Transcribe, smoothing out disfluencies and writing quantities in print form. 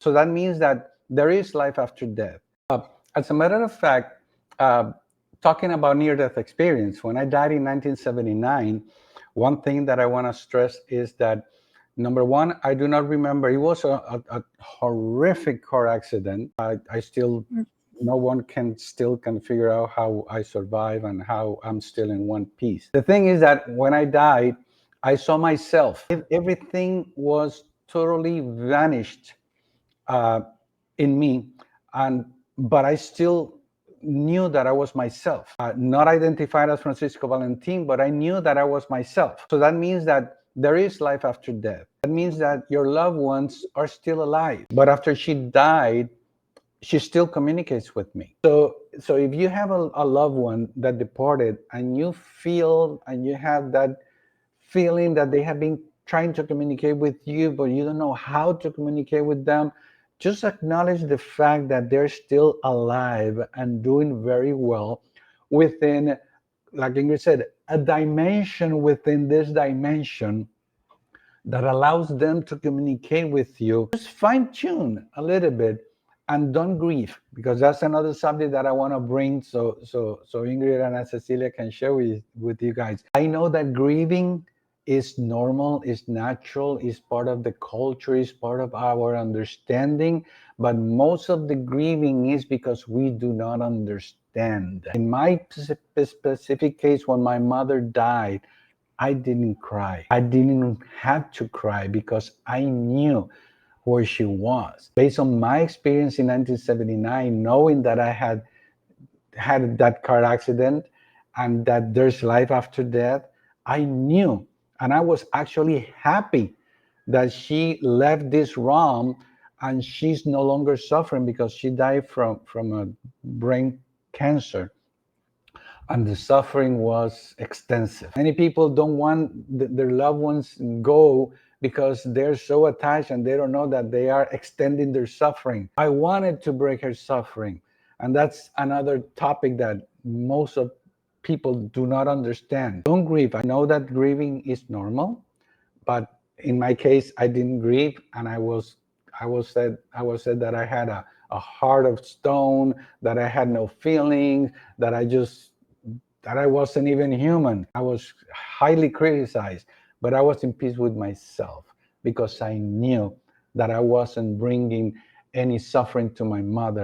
So that means that there is life after death. As a matter of fact, uh, talking about near-death experience, when I died in 1979, one thing that I want to stress is that, number one, I do not remember. It was a horrific car accident. I still, no one can figure out how I survived and how I'm still in one piece. The thing is that when I died, I saw myself. Everything was totally vanished uh, in me, and but I still knew that I was myself, not identified as Francisco Valentin, but I knew that I was myself. So that means that there is life after death. That means that your loved ones are still alive. But after she died, she still communicates with me. So if you have a loved one that departed and you feel and you have that feeling that they have been trying to communicate with you, but you don't know how to communicate with them, just acknowledge the fact that they're still alive and doing very well within, like Ingrid said, a dimension within this dimension that allows them to communicate with you. Just fine tune a little bit and don't grieve, because that's another subject that I want to bring so Ingrid and Cecilia can share with you guys. I know that grieving is normal, is natural, is part of the culture, is part of our understanding, but most of the grieving is because we do not understand. In my specific case, when my mother died, I didn't cry. I didn't have to cry because I knew where she was. Based on my experience in 1979, knowing that I had that car accident and that there's life after death, I knew, and I was actually happy that she left this realm and she's no longer suffering because she died from a brain cancer, and the suffering was extensive. Many people don't want their loved ones go because they're so attached and they don't know that they are extending their suffering. I wanted to break her suffering, and that's another topic that most of people do not understand. Don't grieve. I know that grieving is normal, but in my case, I didn't grieve, and I was said that I had a heart of stone, that I had no feelings, that I wasn't even human. I was highly criticized, but I was in peace with myself because I knew that I wasn't bringing any suffering to my mother.